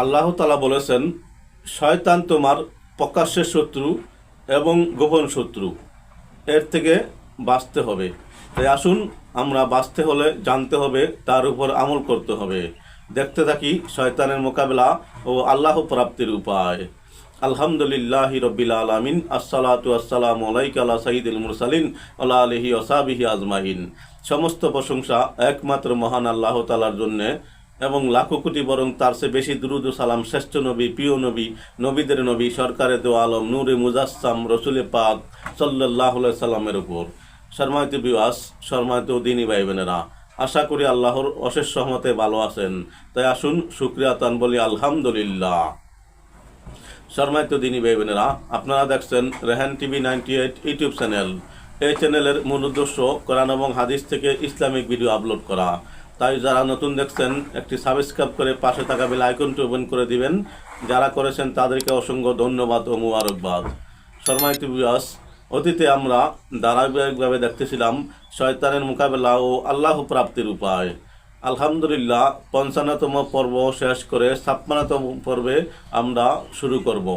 আল্লাহ তাআলা বলেছেন, শয়তান তোমার প্রকাশ্যের শত্রু এবং গোপন শত্রু, এর থেকে বাঁচতে হবে। তাই আসুন, আমরা বাঁচতে হলে জানতে হবে, তার উপর আমল করতে হবে। দেখতে থাকি শয়তানের মোকাবেলা ও আল্লাহ প্রাপ্তির উপায়। আলহামদুলিল্লাহি রব্বিল আলামিন, আসসালাতু আসসালামু আলাইকা আলা সাইয়্যিদিল মুরসালিন ওয়া আলিহি ওয়া সাহবিহি আজমাইন। সমস্ত প্রশংসা একমাত্র মহান আল্লাহ তাআলার জন্য, এবং লাখো কোটি বরং তার চেয়ে বেশি দুরূদ ও সালাম শ্রেষ্ঠ নবী, প্রিয় নবী, নবীদের নবী, সরকারে দো আলম, নূরে মুজাসসাম রসুলে পাক সাল্লাল্লাহু আলাইহি সাল্লামের উপর। সম্মানিত বিওয়াস, সম্মানিত দ্বীনী ভাই বোনেরা, আশা করি আল্লাহর অশেষ রহমতে ভালো আছেন। তাই আসুন শুকরিয়া তান বলি আলহামদুলিল্লাহ। সম্মানিত দ্বীনী ভাই বোনেরা, আপনারা দেখছেন রেহান টিভি 98 ইউটিউব চ্যানেল। এই চ্যানেলের মূল উদ্দেশ্য কোরআন এবং হাদিস থেকে ইসলামিক ভিডিও আপলোড করা। তাই যারা নতুন দেখছেন, একটি সাবস্ক্রাইব করে পাশে থাকা বেল আইকনটি ওপেন করে দিবেন। যারা করেছেন তাদেরকে অসংখ্য ধন্যবাদ ও মুবারকবাদ। সম্মানিত বিওয়াস, অতীতে আমরা ধারাবাহিকভাবে দেখতেছিলাম শয়তানের মোকাবেলা ও আল্লাহ প্রাপ্তির উপায়। আলহামদুলিল্লাহ, ৫৫তম পর্ব শেষ করে ৫৬তম পর্বে আমরা শুরু করব।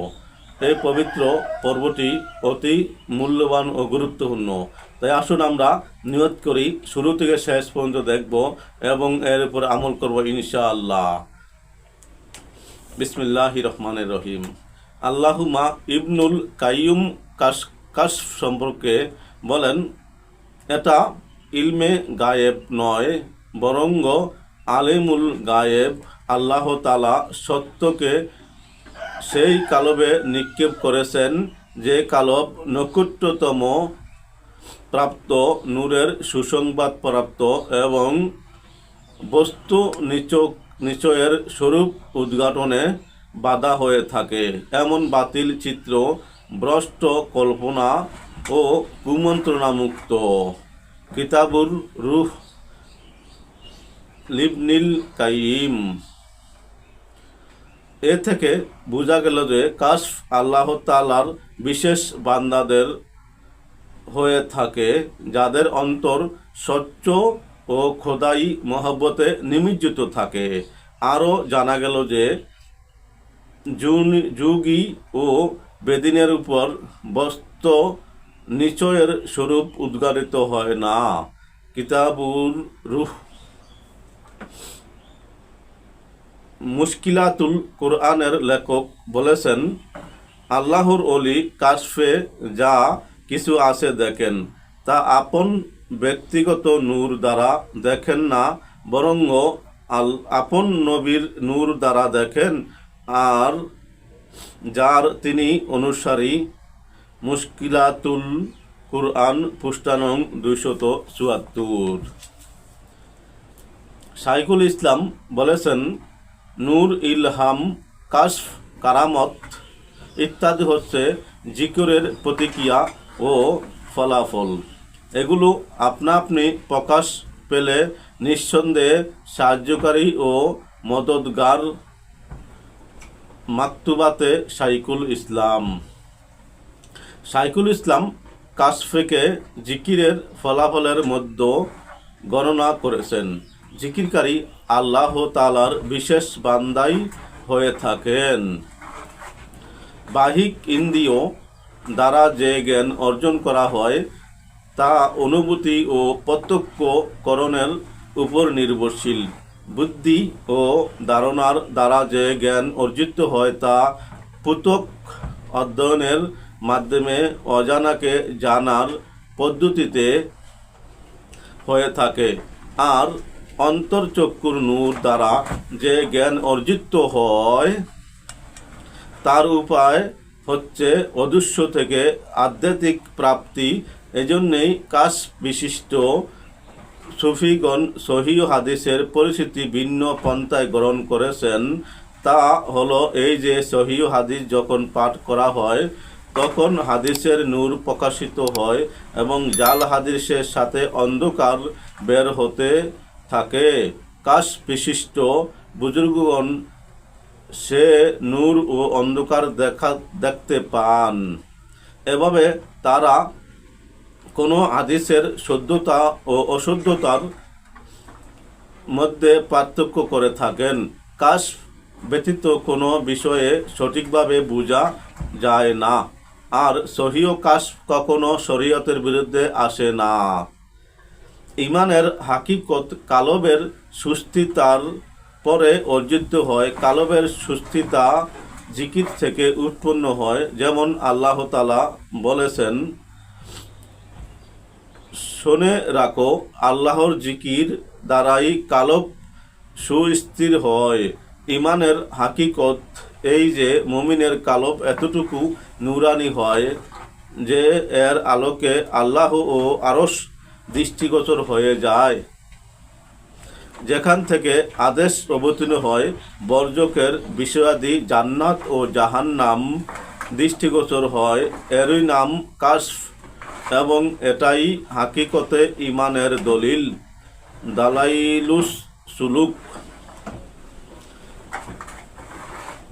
এই পবিত্র পর্বটি অতি মূল্যবান ও গুরুত্বপূর্ণ। তাই আসুন আমরা নিয়ত করি, শুরু থেকে শেষ পর্যন্ত দেখব এবং এর উপর আমল করব ইনশাআল্লাহ। বিসমিল্লাহির রহমানির রহিম। আল্লাহুমা ইবনুল কাইয়ুম কাশফ সম্পর্কে বলেন, এটা ইলমে গায়েব নয়, বরং আলিমুল গায়েব। আল্লাহ তাআলা সত্যকে সেই কালবে নিক্ষেপ করেছেন যে কালব নৈকট্যতম প্রাপ্ত, নূরের সুসংবাদ প্রাপ্ত এবং বস্তু নিচয়ের স্বরূপ উদ্ঘাটনে বাধা হয়ে থাকে। এমন বাতিল চিত্র, ভ্রষ্ট কল্পনা ও কুমন্ত্রণামুক্ত। কিতাবুর রূহ লিবনিল কাইয়িম। এ থেকে বোঝা গেল যে কাশফ আল্লাহ তাআলার বিশেষ বান্দাদের হয়ে থাকে, যাদের অন্তর স্বচ্ছ ও খোদাই মহব্বতে নিমজ্জিত থাকে। আরও জানা গেল যে যুগী ও বেদিনের উপর বস্তু নিচয়ের স্বরূপ উদ্গারিত হয় না। কিতাবুর রূহ মুশকিলাতুল কুরআনের লেখক বলেছেন, আল্লাহর ওলি কাশফে যা কিছু আছে দেখেন, তা আপন ব্যক্তিগত নূর দ্বারা দেখেন না, বরং আপন নবীর নূর দ্বারা দেখেন, আর যার তিনি অনুসারী। মুশকিলাতুল কুরআন, পৃষ্ঠা নং ২৭৪। শাইখুল ইসলাম বলেছেন, নূর, ইলহাম, কাশফ, কারামত ইত্যাদি হচ্ছে জিকিরের প্রতিক্রিয়া ও ফলাফল। এগুলো আপনা আপনি প্রকাশ পেলে নিঃসন্দেহে সাহায্যকারী ও মদদগার। মাকতুবাতে শাইখুল ইসলাম কাশফেকে জিকিরের ফলাফলের মধ্যে গণনা করেছেন। জিকিরকারী আল্লাহ তাআলার বিশেষ বান্দাই হয়ে থাকেন। বাহিক ইন্দ্রিয় দ্বারা যে জ্ঞান অর্জন করা হয়, তা অনুভূতি ও প্রত্যক্ষকরণের উপর নির্ভরশীল। বুদ্ধি ও ধারণার দ্বারা যে জ্ঞান অর্জিত হয়, তা পৃথক অধ্যয়নের মাধ্যমে অজানাকে জানার পদ্ধতিতে হয়ে থাকে। আর অন্তর্চক্ষুর নূর দ্বারা যে জ্ঞান অর্জিত হয়, তার উপায় হচ্ছে অদৃশ্য থেকে আধ্যাত্মিক প্রাপ্তি। এজন্যই কাশফ বিশিষ্ট সুফিগণ সহিহ হাদিসের পরিস্থিতি ভিন্ন পন্থায় গ্রহণ করেছেন। তা হলো এই যে, সহিহ হাদিস যখন পাঠ করা হয়, তখন হাদিসের নূর প্রকাশিত হয় এবং জাল হাদিসের সাথে অন্ধকার বের হতে থাকে। কাশফ বিশিষ্ট বুজুর্গগণ সে নূর ও অন্ধকার দেখতে পান। এভাবে তারা কোনো হাদিসের শুদ্ধতা ও অশুদ্ধতার মধ্যে পার্থক্য করে থাকেন। কাশফ ব্যতীত কোনো বিষয়ে সঠিকভাবে বোঝা যায় না, আর সহিহ কাশফ কখনো শরীয়তের বিরুদ্ধে আসে না। ইমানের হাকিকত কালবের সুস্থিতার পরে অর্জিত হয়। কালবের সুস্থিতা জিকির থেকে উৎপন্ন হয়, যেমন আল্লাহ তাআলা বলেছেন, শুনে রাখো, আল্লাহর জিকির দ্বারাই কালব সুস্থির হয়। ইমানের হাকিকত এই যে মুমিনের কালব এতটুকু নুরানি হয় যে এর আলোকে আল্লাহ ও আরশ দৃষ্টিগোচর হয়ে যায়। যেখান থেকে আদেশ অবতীর্ণ হয়, বর্জকের বিষয়াদি জান্নাত ও জাহান্নাম দৃষ্টিগোচর হয়, এরই নাম কাশফ, এবং এটাই হাকিকতে ইমানের দলিল, দালাইলুস সুলুক।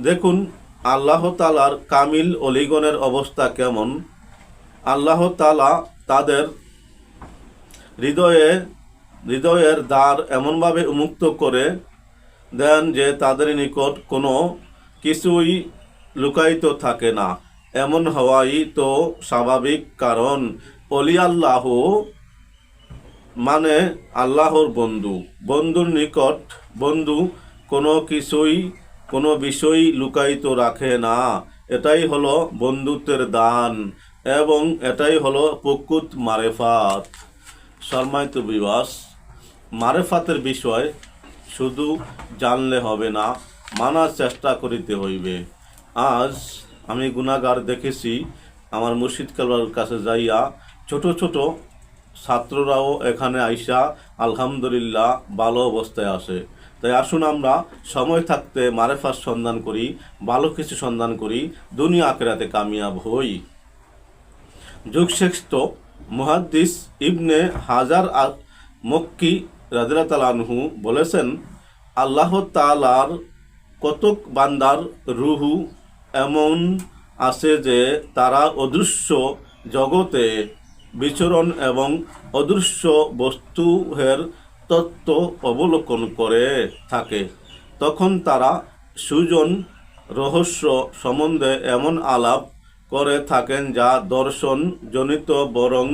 দেখুন আল্লাহ তাআলার কামিল অলিগণের অবস্থা কেমন। আল্লাহ তাআলা তাদের হৃদয়ের দ্বার এমনভাবে উন্মুক্ত করে দেন যে তাদের নিকট কোনো কিছুই লুকায়িত থাকে না। এমন হওয়াই তো স্বাভাবিক, কারণ অলি আল্লাহ মানে আল্লাহর বন্ধু। বন্ধুর নিকট বন্ধু কোনো বিষয় লুকায়িত রাখে না। এটাই হলো বন্ধুত্বের দান, এবং এটাই হলো প্রকৃত মারেফাত। সম্মানিত বিবাস, মারেফাতের বিষয় শুধু জানলে হবে না, মানার চেষ্টা করিতে হইবে। আজ আমি গুনাহগার দেখেছি, আমার মুর্শিদ কেবলার কাছে যাইয়া ছোট ছোট ছাত্ররাও এখানে আইসা আলহামদুলিল্লাহ ভালো অবস্থায় আসে। তাই আসুন আমরা সময় থাকতে মারেফাত সন্ধান করি, ভালো কিছু সন্ধান করি, দুনিয়া আখিরাতে কামিয়াব হই। যুগশ্রেষ্ঠ মুহাদ্দিস ইবনে হাজার মক্কি রাদিয়াল্লাহু তাআলা আনহু বলেছেন, আল্লাহ তাআলার কতক বান্দার রুহু এমন আছে যে তারা অদৃশ্য জগতে বিচরণ এবং অদৃশ্য বস্তুর তত্ত্ব অবলোকন করে থাকে। তখন তারা সুজন রহস্য সম্বন্ধে এমন আলাপ করে থাকেন যা দর্শন জনিত বরং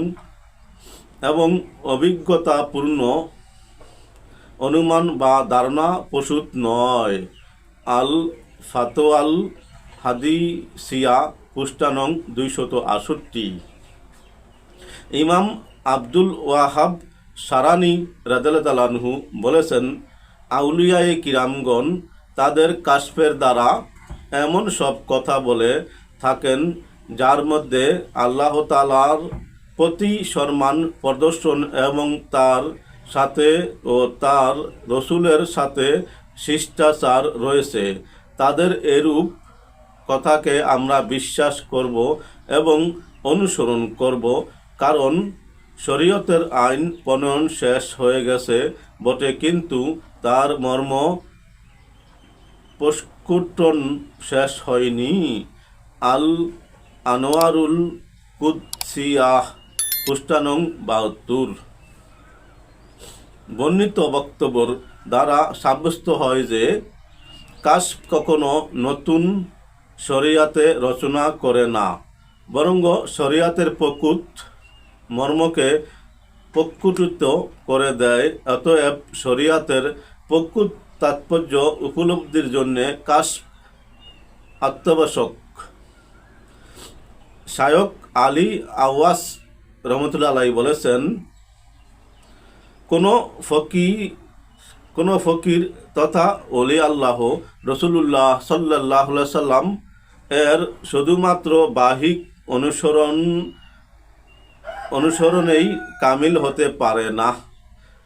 এবং অভিজ্ঞতাপূর্ণ অনুমান বা ধারণা প্রসূত নয়। আল ফাতোয়াল হাদিসিয়া পৃষ্ঠানং 268। ইমাম আব্দুল ওয়াহাব সারানি রাদিয়াল্লাহু তাআলা আনহু বলেছেন, আউলিয়ায়ে কিরামগণ তাদের কাশফের দ্বারা এমন সব কথা বলে থাকেন যার মধ্যে আল্লাহ তাআলার প্রতি সম্মান প্রদর্শন এবং তার সাথে ও তার রসুলের সাথে শিষ্টাচার রয়েছে। তাদের এরূপ কথাকে আমরা বিশ্বাস করব এবং অনুসরণ করব, কারণ শরীয়তের আইন প্রণয়ন শেষ হয়ে গেছে বটে, কিন্তু তার মর্ম প্রস্ফুটন শেষ হয়নি। আল আনোয়ারুল কুদসিয়াহ পৃষ্ঠানং 72। বর্ণিত বক্তব্যর দ্বারা সাব্যস্ত হয় যে কাশফ কখনো নতুন শরিয়াতে রচনা করে না, বরং শরিয়াতের প্রকৃত মর্মকে প্রস্ফুটিত করে দেয়। অতএব শরিয়াতের প্রকৃত তাৎপর্য উপলব্ধির জন্য কাশফ অত্যাবশ্যক। শায়খ আলী আওয়াস রহমতুল্লাহ আলাইহি বলেছেন, কোনো ফকির তথা ওলি আল্লাহ রাসূলুল্লাহ সাল্লাল্লাহু আলাইহি সাল্লাম এর শুধুমাত্র বাহ্যিক অনুসরণেই কামিল হতে পারে না।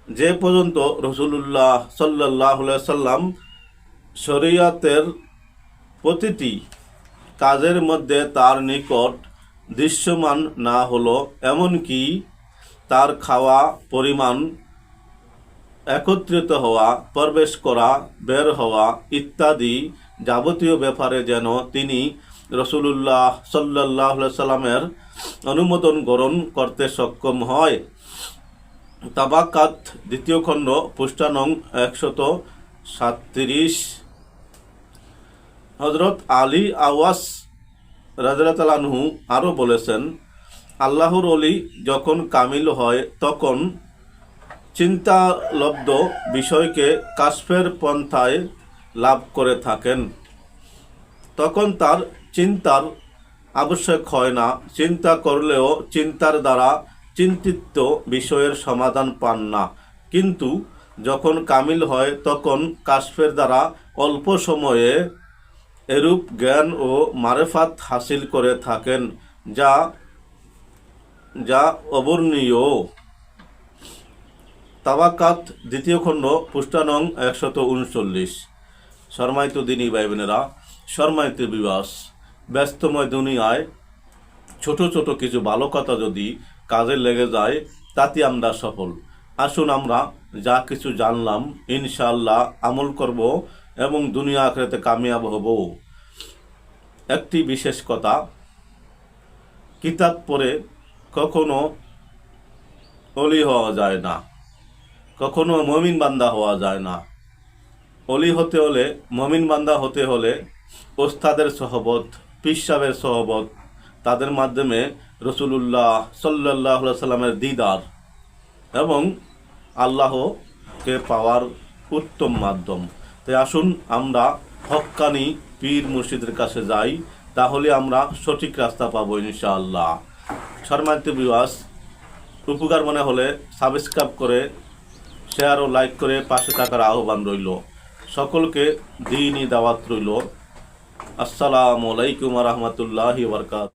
যে পর্যন্ত রাসূলুল্লাহ সাল্লাল্লাহু আলাইহি সাল্লাম শরীয়তের প্রতিটি কাজের মধ্যে তার নিকট দৃশ্যমান না হলো, এমনকি তার খাওয়া, পরিমাণ, একত্রিত হওয়া, প্রবেশ করা, বের হওয়া ইত্যাদি যাবতীয় ব্যাপারে যেন তিনি রাসূলুল্লাহ সাল্লাল্লাহু আলাইহি সাল্লামের অনুমোদন গ্রহণ করতে সক্ষম হয়। তাবাকাত 2য় খণ্ড পৃষ্ঠা নং 137। হজরত আলী আওয়াস রাদিয়াল্লাহু আনহু আরও বলেছেন, আল্লাহর ওলি যখন কামিল হয় তখন চিন্তালব্ধ বিষয়কে কাশফের পন্থায় লাভ করে থাকেন। তখন তার চিন্তার আবশ্যক হয় না, চিন্তা করলেও চিন্তার দ্বারা চিন্তিত বিষয়ের সমাধান পান না। কিন্তু যখন কামিল হয় তখন কাশফের দ্বারা অল্প সময়ে এরূপ জ্ঞান ও মারেফাত হাসিল করে থাকেন যা যা অবর্ণীয়। তাওয়াকাত দ্বিতীয় খণ্ড পৃষ্ঠা নং 139। সম্মানিত দিনী ভাই বোনেরা, সম্মানিত বিবাস, ব্যস্তময় দুনিয়ায় ছোট ছোট কিছু ভালো কথা যদি কাজে লেগে যায় তাতে আমরা সফল। আসুন আমরা যা কিছু জানলাম ইনশাআল্লাহ আমল করব এবং দুনিয়া আখিরাতে কামিয়াব হব। একটি বিশেষ কথা, কিতাব পড়ে কখনো অলি হওয়া যায় না, কখনো মমিন বান্দা হওয়া যায় না। অলি হতে হলে, মমিন বান্দা হতে হলে ওস্তাদের সহবত, পীর সাহেবের সহবত, তাদের মাধ্যমে রসুলুল্লাহ সাল্লাল্লাহু আলাইহি সাল্লামের দিদার এবং আল্লাহকে পাওয়ার উত্তম মাধ্যম। তাই আসুন আমরা হক্কানি পীর মুর্শিদের কাছে যাই, তাহলে আমরা সঠিক রাস্তা পাবো ইনশাআল্লাহ। সম্মানিত ভিউয়ার্স, উপকার মনে হলে সাবস্ক্রাইব করে, শেয়ার ও লাইক করে পাশে থাকার আহ্বান রইল। সকলকে দ্বীনি দাওয়াত রইল। আসসালামু আলাইকুম ওয়া রাহমাতুল্লাহি ওয়া বারাকাতুহু।